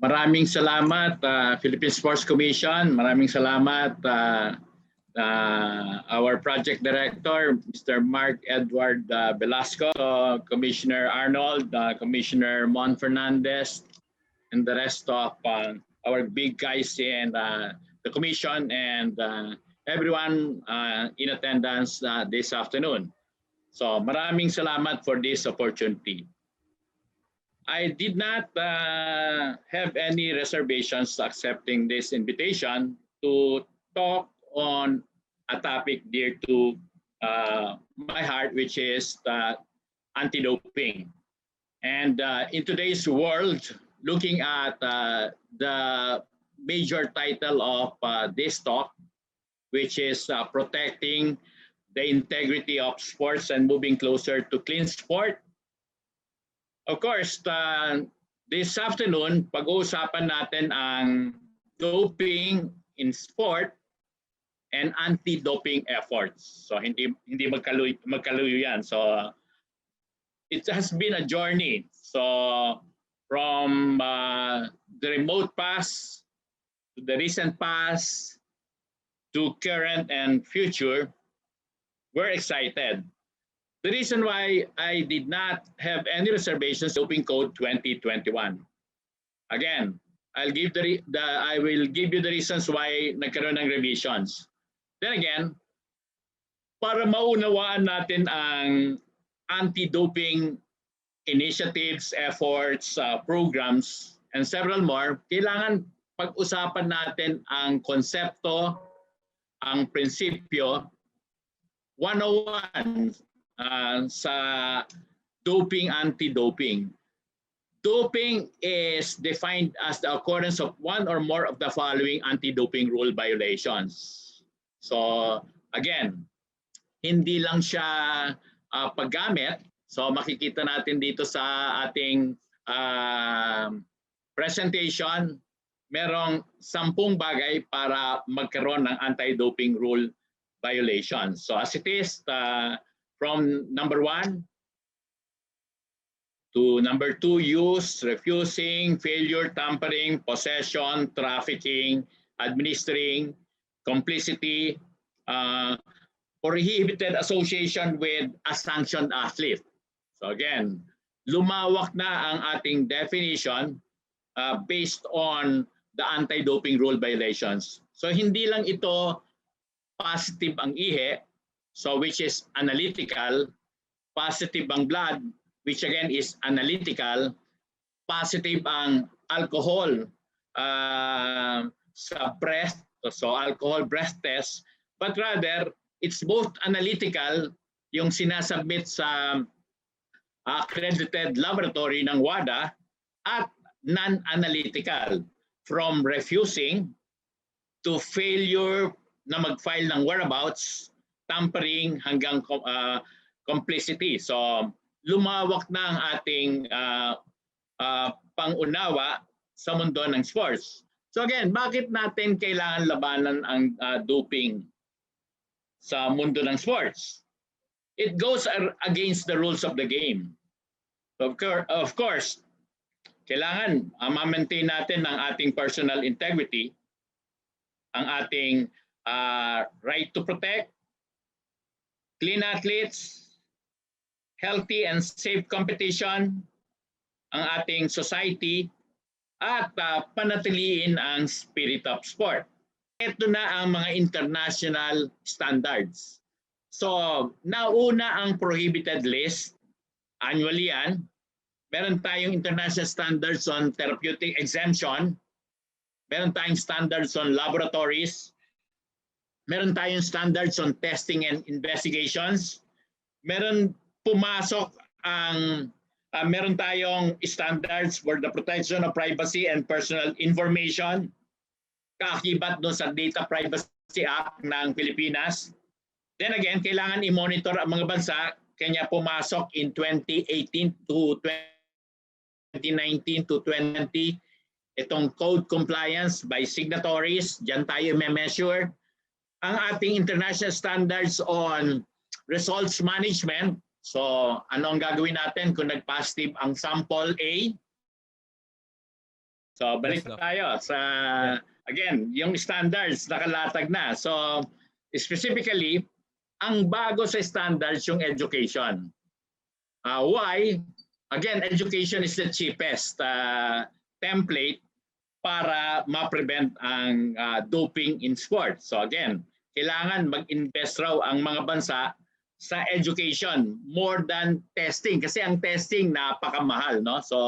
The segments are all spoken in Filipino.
Maraming salamat, Philippine Sports Commission. Maraming salamat, our project director, Mr. Mark Edward Velasco, Commissioner Arnold, Commissioner Mon Fernandez, and the rest of our big guys in the commission, and everyone in attendance this afternoon. So maraming salamat for this opportunity. I did not have any reservations accepting this invitation to talk on a topic dear to my heart, which is anti-doping. And in today's world, looking at the major title of this talk, which is protecting the integrity of sports and moving closer to clean sport. Of course, this afternoon, pag-uusapan natin ang doping in sport and anti-doping efforts. So hindi magkaluyo yan. So it has been a journey. So from the remote past to the recent past to current and future, we're excited. The reason why I did not have any reservations Doping Code 2021. Again, I will give you the reasons why nagkaroon ng revisions. Then again, para maunawaan natin ang anti-doping initiatives, efforts, programs, and several more, kailangan pag-usapan natin ang konsepto, ang prinsipyo, 101 sa doping, anti-doping. Doping is defined as the occurrence of one or more of the following anti-doping rule violations. So again, hindi lang siya paggamit. So makikita natin dito sa ating presentation, merong 10 bagay para magkaroon ng anti-doping rule violations. So as it is, from number 1 to number 2, use, refusing, failure, tampering, possession, trafficking, administering, complicity, prohibited association with a sanctioned athlete. So again, lumawak na ang ating definition based on the anti-doping rule violations. So hindi lang ito positive ang ihi, so which is analytical, positive ang blood, which again is analytical, positive ang alcohol sa breath, so alcohol breath test, but rather it's both analytical, yung sinasubmit sa accredited laboratory ng WADA, at non-analytical, from refusing to failure na mag-file ng whereabouts, tampering hanggang complicity. So lumawak na ang ating pangunawa sa mundo ng sports. So again, bakit natin kailangan labanan ang doping sa mundo ng sports? It goes against the rules of the game. Of course, kailangan ma-maintain natin ang ating personal integrity, ang ating right to protect, clean athletes, healthy and safe competition, ang ating society, at panatiliin ang spirit of sport. Ito na ang mga international standards. So, nauna ang prohibited list, annually yan. Meron tayong international standards on therapeutic exemption, meron tayong standards on laboratories, meron tayong standards on testing and investigations, meron pumasok ang meron tayong standards for the protection of privacy and personal information, kaakibat doon sa Data Privacy Act ng Pilipinas. Then again, kailangan i-monitor ang mga bansa, kanya pumasok in 2018 to 2019 to 2020 itong code compliance by signatories. Diyan tayo may measure ang ating international standards on results management. So ano ang gagawin natin kung nag-positive ang sample A? So balik tayo sa, again, yung standards nakalatag na. So specifically, ang bago sa standards yung education. Why? Again, education is the cheapest template para ma-prevent ang doping in sports. So again, kailangan mag-invest raw ang mga bansa sa education more than testing. Kasi ang testing napakamahal, no? So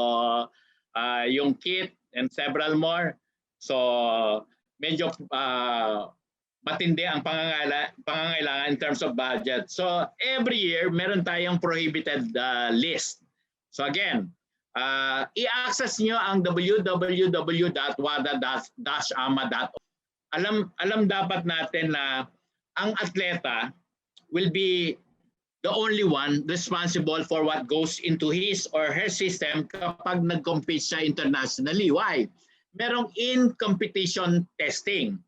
yung kit and several more. So medyo matindi ang pangangailangan in terms of budget. So every year, meron tayong prohibited list. So again, i-access nyo ang www.wada-ama.org. Alam dapat natin na ang atleta will be the only one responsible for what goes into his or her system kapag nag-compete siya internationally. Why? Merong in-competition testing.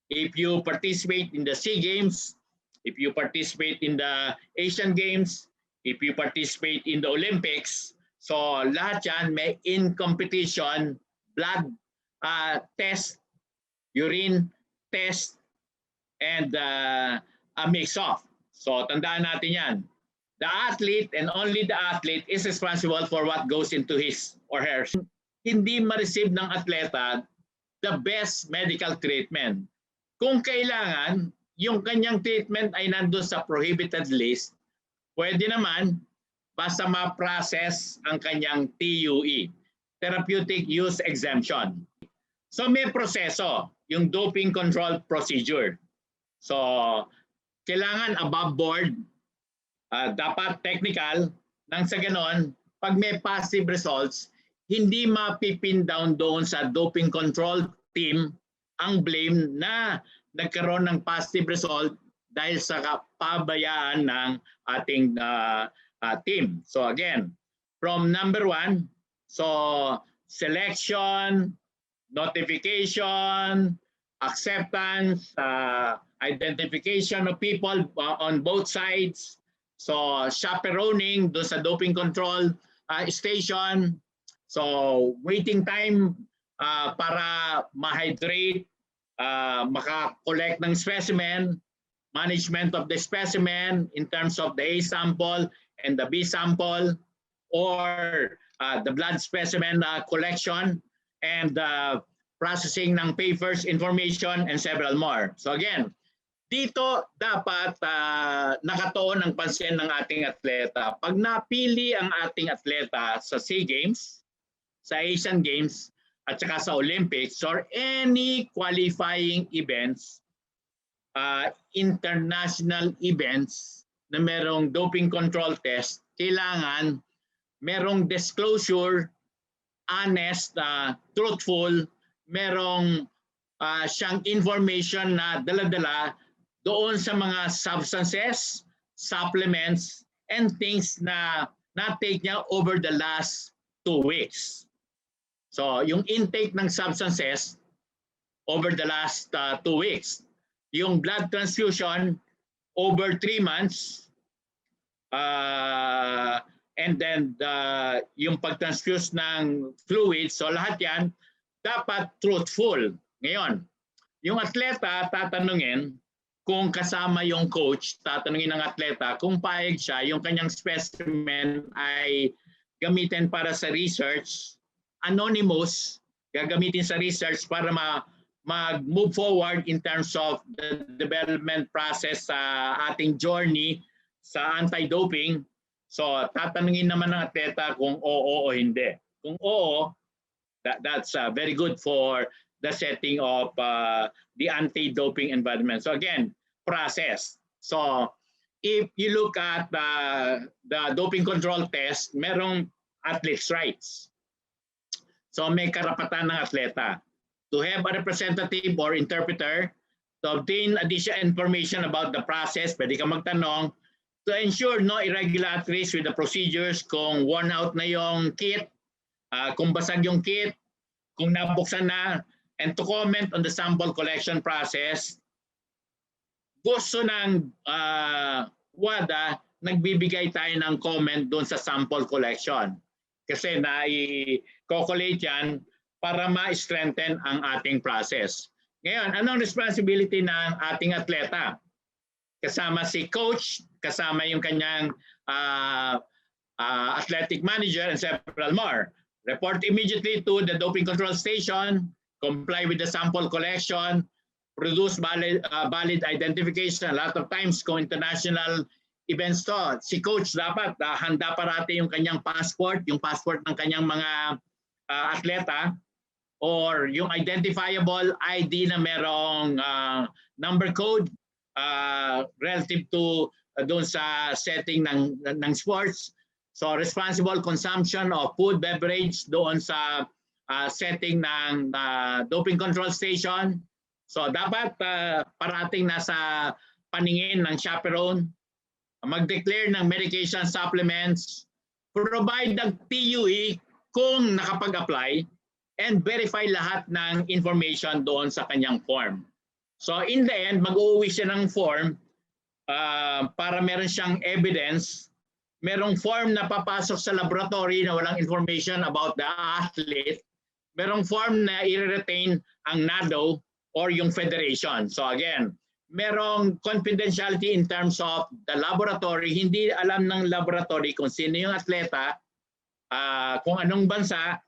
If you participate in the SEA Games, if you participate in the Asian Games, if you participate in the Olympics, so lahat yan may in-competition blood test, urine test, and a mix-off. So tandaan natin yan. The athlete and only the athlete is responsible for what goes into his or her. Hindi ma-receive ng atleta the best medical treatment. Kung kailangan, yung kanyang treatment ay nandun sa prohibited list, pwede naman basta ma-process ang kanyang TUE, Therapeutic Use Exemption. So may proseso, yung doping control procedure. So kailangan above board, dapat technical, nang sa ganon, pag may positive results, hindi mapipin down doon sa doping control team ang blame na nagkaroon ng positive result dahil sa kapabayaan ng ating team. So again, from number 1, so selection, notification, acceptance, identification of people on both sides, so chaperoning do sa doping control station, so waiting time para ma-hydrate, maka-collect ng specimen, management of the specimen in terms of the A sample and the B sample, or the blood specimen collection and processing ng papers, information, and several more. So again, dito dapat nakatuon ang pansin ng ating atleta. Pag napili ang ating atleta sa SEA Games, sa Asian Games, at saka sa Olympics or any qualifying events, international events na merong doping control test, kailangan merong disclosure, honest, truthful, merong siyang information na dala-dala doon sa mga substances, supplements, and things na na-take niya over the last 2 weeks. So, yung intake ng substances over the last 2 weeks. Yung blood transfusion over 3 months. And then yung pag-transfuse ng fluids. So, lahat yan dapat truthful. Ngayon, yung atleta tatanungin kung kasama yung coach, tatanungin ng atleta kung payag siya, yung kanyang specimen ay gamitin para sa research, anonymous, gagamitin sa research para mag-move forward in terms of the development process sa ating journey sa anti-doping. So tatanungin naman ng atleta kung oo o hindi. Kung oo, that's very good for the setting of the anti-doping environment. So again, process. So if you look at the doping control test, merong athlete's rights. So may karapatan ng atleta to have a representative or interpreter to obtain additional information about the process. Pwede ka magtanong to ensure no irregularities with the procedures, kung worn out na yung kit, kung basag yung kit, kung nabuksan na, and to comment on the sample collection process. Gusto ng WADA, nagbibigay tayo ng comment doon sa sample collection. Kasi na-collate yan para ma-strengthen ang ating process. Ngayon, anong responsibility ng ating atleta? Kasama si coach, kasama yung kanyang athletic manager and several more. Report immediately to the doping control station, comply with the sample collection, produce valid identification. A lot of times kung international events to, si coach dapat handa parati yung kanyang passport, yung passport ng kanyang mga atleta, or yung identifiable ID na merong number code relative to doon sa setting ng sports. So responsible consumption of food, beverage doon sa setting ng doping control station. So dapat parating nasa paningin ng chaperone, mag-declare ng medication supplements, provide ng TUE kung nakapag-apply, and verify lahat ng information doon sa kanyang form. So in the end, mag-uuwi siya ng form para meron siyang evidence. Merong form na papasok sa laboratory na walang information about the athlete. Merong form na i-retain ang NADO or yung federation. So again, merong confidentiality in terms of the laboratory. Hindi alam ng laboratory kung sino yung atleta, kung anong bansa.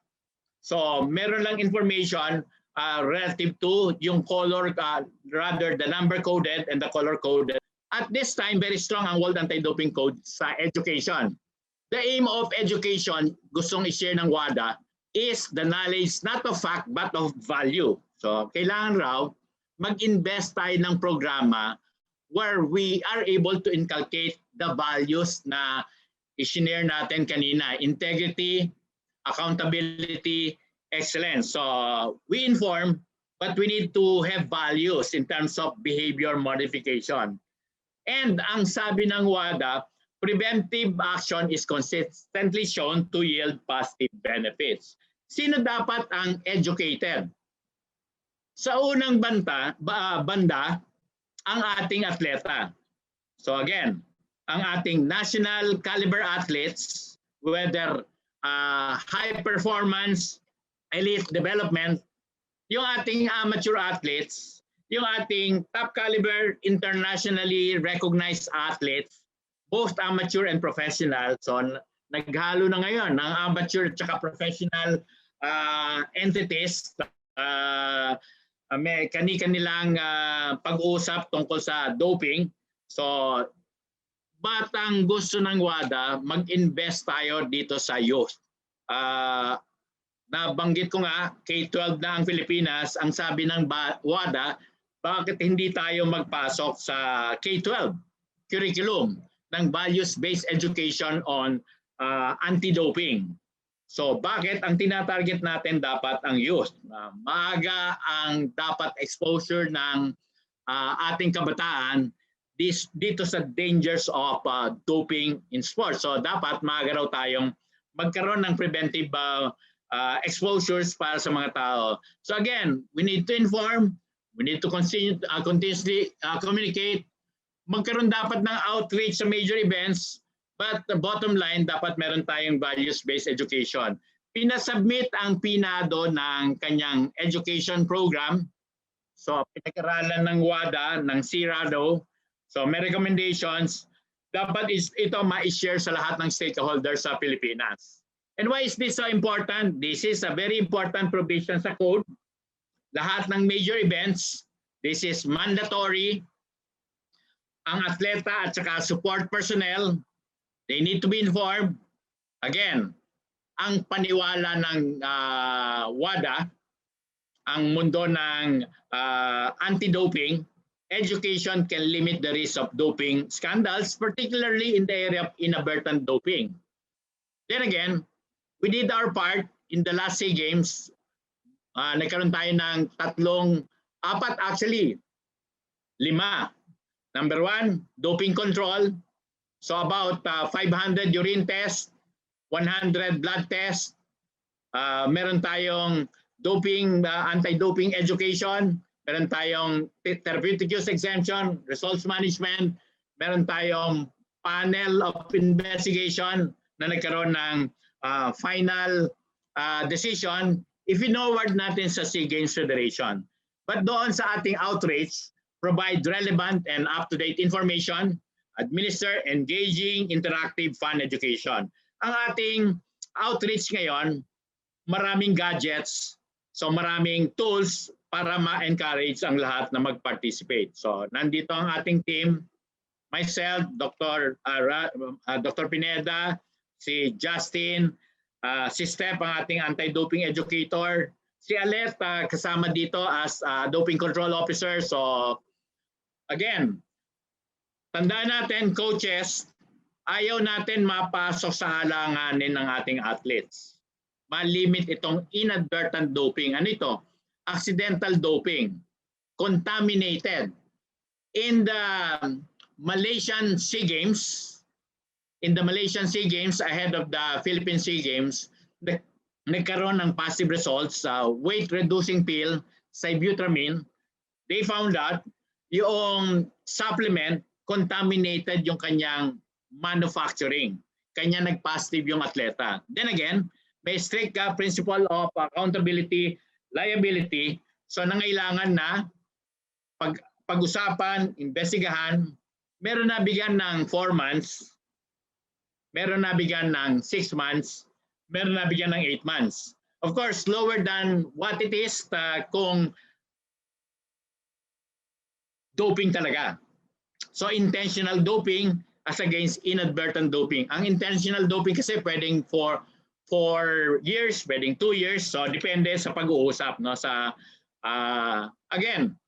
So meron lang information relative to yung color, rather the number coded and the color coded. At this time, very strong ang World Anti-Doping Code sa education. The aim of education, gustong i-share ng WADA, is the knowledge not of fact but of value. So kailangan raw mag-invest tayo ng programa where we are able to inculcate the values na i-share natin kanina: integrity, accountability, excellence. So we inform, but we need to have values in terms of behavior modification. And ang sabi ng WADA, preventive action is consistently shown to yield positive benefits. Sino dapat ang educated? Sa unang banda, ang ating atleta. So again, ang ating national caliber athletes, whether high performance, elite development, yung ating amateur athletes, yung ating top caliber internationally recognized athletes, both amateur and professional. So naghalo na ngayon ng amateur at saka professional entities. May kani-kanilang pag-uusap tungkol sa doping. So but ang gusto ng WADA, mag-invest tayo dito sa youth. Nabanggit ko nga, K-12 na ang Pilipinas. Ang sabi ng WADA, bakit hindi tayo magpasok sa K-12 curriculum ng values-based education on anti-doping? So bakit ang tinatarget natin dapat ang youth? Maaga ang dapat exposure ng ating kabataan dito sa dangers of doping in sports. So dapat maaga raw tayong magkaroon ng preventive exposures para sa mga tao. So again, we need to inform, we need to continuously communicate, magkaroon dapat ng outreach sa major events, but the bottom line, dapat meron tayong values-based education. Pinasubmit ang PNADO ng kanyang education program. So pinag-aralan ng WADA, ng CRADO. So may recommendations. Dapat ito ma-share sa lahat ng stakeholders sa Pilipinas. And why is this so important? This is a very important provision sa code. Lahat ng major events, this is mandatory. Ang atleta at saka support personnel, they need to be informed. Again, ang paniwala ng WADA, ang mundo ng anti-doping, education can limit the risk of doping scandals, particularly in the area of inadvertent doping. Then again, we did our part in the last SEA Games. Nagkaroon tayo ng 4 actually, 5. Number 1, doping control. So about 500 urine tests, 100 blood tests. Meron tayong doping, anti-doping education. Meron tayong therapeutic use exemption, results management. Meron tayong panel of investigation na nagkaroon ng final decision, if-inoward natin sa SEA Games Federation. But doon sa ating outreach, provide relevant and up-to-date information, administer engaging, interactive, fun education. Ang ating outreach ngayon, maraming gadgets, so maraming tools para ma-encourage ang lahat na mag-participate. So nandito ang ating team, myself, Dr. Pineda, si Justin, si Steph, ang ating anti-doping educator, si Alet, kasama dito as doping control officer. So again, tandaan natin, coaches, ayaw natin mapasok sa halanganin ng ating athletes. Ma-limit itong inadvertent doping. Ano ito? Accidental doping. Contaminated. In the Malaysian SEA Games, ahead of the Philippine SEA Games, nagkaroon ng positive results sa weight-reducing pill, sibutramine. They found out yung supplement contaminated yung kanyang manufacturing. Kanya nag-positive yung atleta. Then again, may strict principle of accountability, liability. So nangailangan na pag-usapan, investigahan, meron na bigyan ng 4 months, meron na bigyan ng 6 months, meron na bigyan ng 8 months. Of course, lower than what it is kung doping talaga. So intentional doping as against inadvertent doping. Ang intentional doping kasi pwedeng for 4 years, pwedeng 2 years. So depende sa pag-uusap, no, sa again,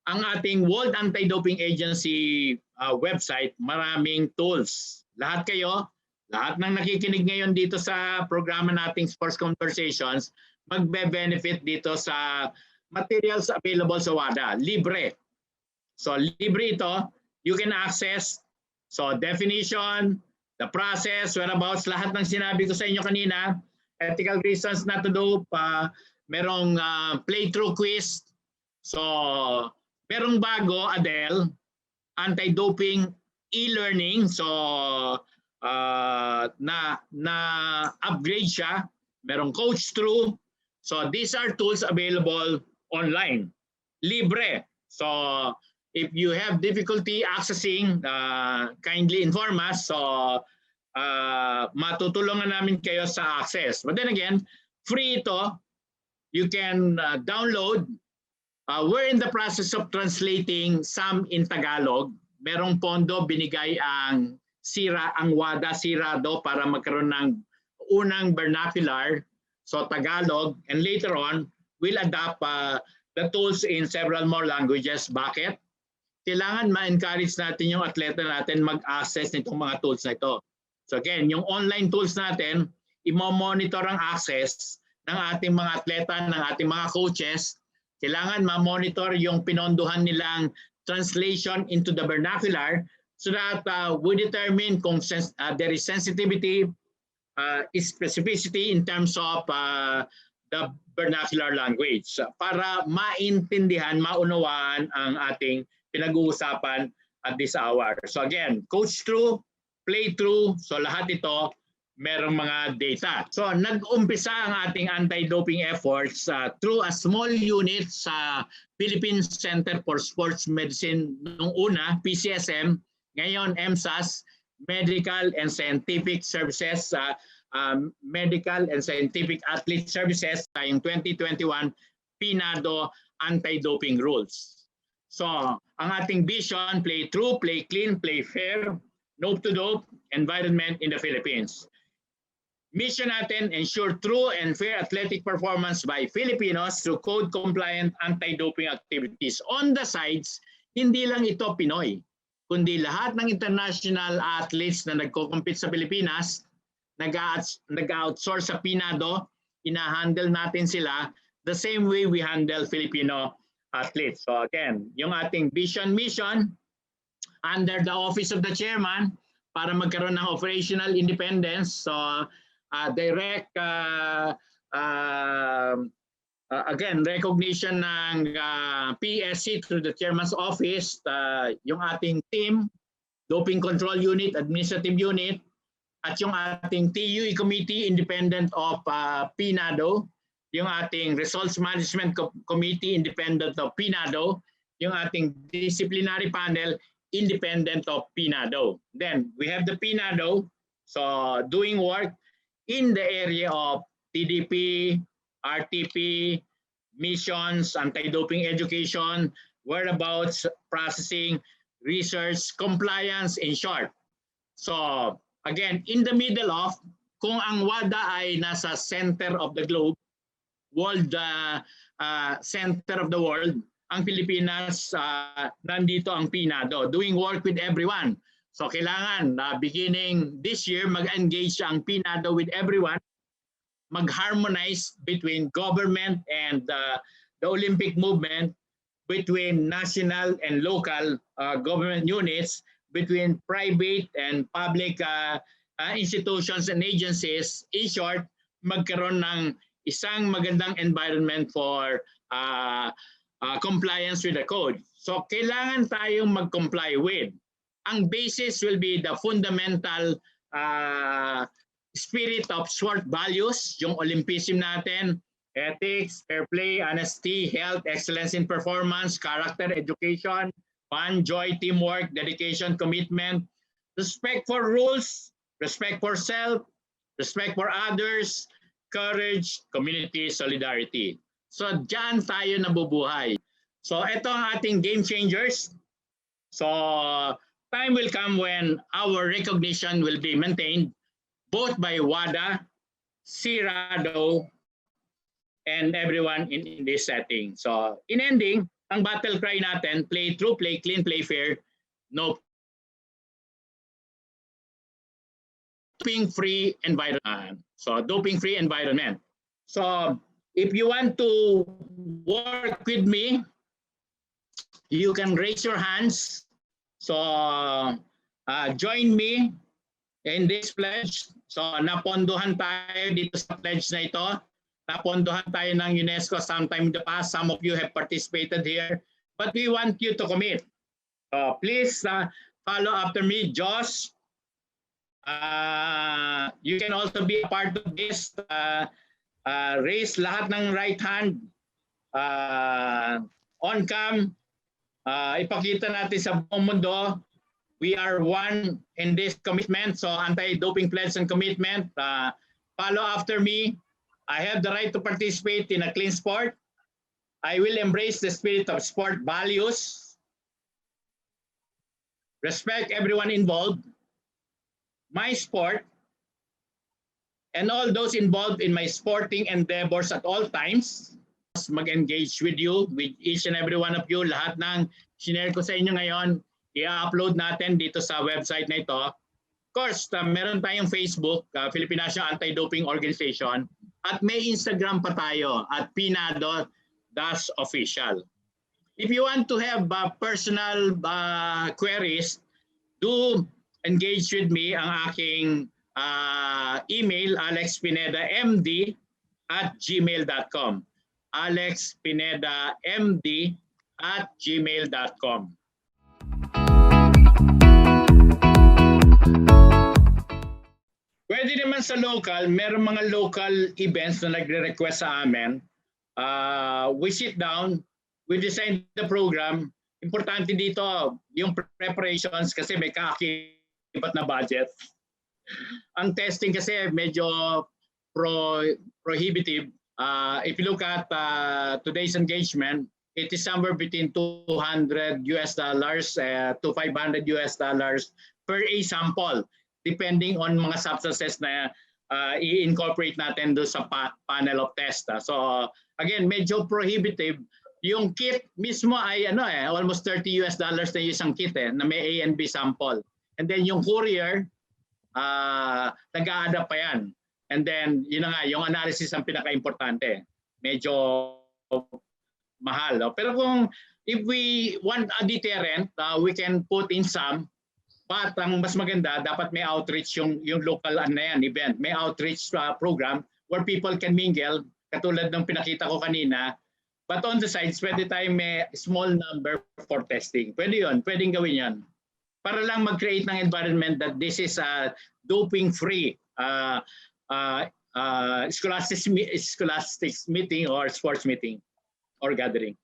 ang ating World Anti-Doping Agency website, maraming tools. Lahat kayo, lahat ng nakikinig ngayon dito sa programa nating Sports Conversations, magbe-benefit dito sa materials available sa WADA. Libre. So libre ito. You can access, so definition, the process, whereabouts, lahat ng sinabi ko sa inyo kanina, ethical reasons not to dope, merong playthrough quiz. So merong bago, Adele, anti-doping e-learning. So na upgrade siya. Merong coach through. So these are tools available online. Libre. So if you have difficulty accessing, kindly inform us. So matutulungan namin kayo sa access. But then again, free ito. You can download. We're in the process of translating some in Tagalog. Merong pondo binigay ang WADA Sirado para magkaroon ng unang vernacular, so Tagalog, and later on, we'll adapt the tools in several more languages. Bakit? Kailangan ma-encourage natin yung atleta natin mag-access nitong mga tools na ito. So again, yung online tools natin, i-monitor ang access ng ating mga atleta, ng ating mga coaches. Kailangan ma-monitor yung pinondohan nilang translation into the vernacular so that we determine kung there is sensitivity, specificity in terms of the vernacular language para maintindihan, maunawaan ang ating pinag-uusapan at this hour. So again, coach through, play through, so lahat ito merong mga data. So nag-umpisa ang ating anti-doping efforts through a small unit sa Philippine Center for Sports Medicine nung una, PCSM, ngayon MSAS, Medical and Scientific Services, Medical and Scientific Athlete Services, tayong 2021 PNADO anti-doping rules. So ang ating vision, play true, play clean, play fair, no to dope environment in the Philippines. Mission natin, ensure true and fair athletic performance by Filipinos through code-compliant anti-doping activities. On the sides, hindi lang ito Pinoy, kundi lahat ng international athletes na nagko-compete sa Pilipinas, nag-outsource sa PNADO, ina-handle natin sila the same way we handle Filipino athletes. So again, yung ating vision mission under the office of the chairman para magkaroon ng operational independence. So direct again recognition ng PSC through the chairman's office, yung ating team Doping Control Unit, Administrative Unit, at yung ating TUE Committee, independent of PNADO, yung ating Results Management Committee, independent of PNADO, yung ating Disciplinary Panel, independent of PNADO. Then we have the PNADO, so doing work in the area of TDP, RTP, missions, anti-doping education, whereabouts, processing, research, compliance, in short. So again, in the middle of, kung ang WADA ay nasa center of the globe, world center of the world, ang Pilipinas, nandito ang PNADO, doing work with everyone. So kailangan, beginning this year, mag-engage ang PNADO with everyone, mag-harmonize between government and the Olympic movement, between national and local government units, between private and public institutions and agencies. In short, magkaroon ng isang magandang environment for compliance with the code. So kailangan tayong mag-comply with. Ang basis will be the fundamental spirit of sport values, yung Olympism natin, ethics, fair play, honesty, health, excellence in performance, character, education, fun, joy, teamwork, dedication, commitment, respect for rules, respect for self, respect for others, courage, community, solidarity. So dyan tayo nabubuhay. So ito ang ating game changers. So time will come when our recognition will be maintained both by WADA, CIRADO, and everyone in this setting. So in ending, ang battle cry natin, play true, play clean, play fair, no doping-free environment. So doping-free environment. So if you want to work with me, you can raise your hands. So join me in this pledge. So napondohan tayo dito sa pledge na ito. Napondohan tayo ng UNESCO sometime in the past. Some of you have participated here. But we want you to commit. So please follow after me, Josh. You can also be a part of this. Raise lahat ng right hand. On cam. Ipakita natin sa buong mundo. We are one in this commitment. So anti-doping pledge and commitment. Follow after me. I have the right to participate in a clean sport. I will embrace the spirit of sport values. Respect everyone involved. My sport and all those involved in my sporting endeavors at all times. Mag-engage with you, with each and every one of you. Lahat ng sinare ko sa inyo ngayon, i-upload natin dito sa website na ito. Of course, meron tayong Facebook, Philippine National Anti-Doping Organization, at may Instagram pa tayo at pinado-official. If you want to have personal queries, do engage with me. Ang aking email, alexpinedamd@gmail.com. alexpinedamd@gmail.com. Pwede naman sa local, meron mga local events na nagre-request sa amin. We sit down, we design the program. Importante dito yung preparations kasi may kaakibat na budget. Ang testing kasi medyo prohibitive. If you look at today's engagement, it is somewhere between $200 to $500 per a sample, depending on mga substances na i-incorporate natin doon sa panel of test. So again, medyo prohibitive. Yung kit mismo ay almost $30 na yung isang kit na may A and B sample. And then yung courier, nag-a-adapt pa yan. And then yun na nga, yung analysis ang pinaka-importante. Medyo mahal. Pero kung if we want a deterrent, we can put in some. But ang mas maganda, dapat may outreach yung local event. May outreach program where people can mingle, katulad ng pinakita ko kanina. But on the sides, pwede tayo may small number for testing. Pwede yun, pwedeng gawin yan. para lang mag-create ng environment that this is a doping-free scholastic meeting or sports meeting or gathering.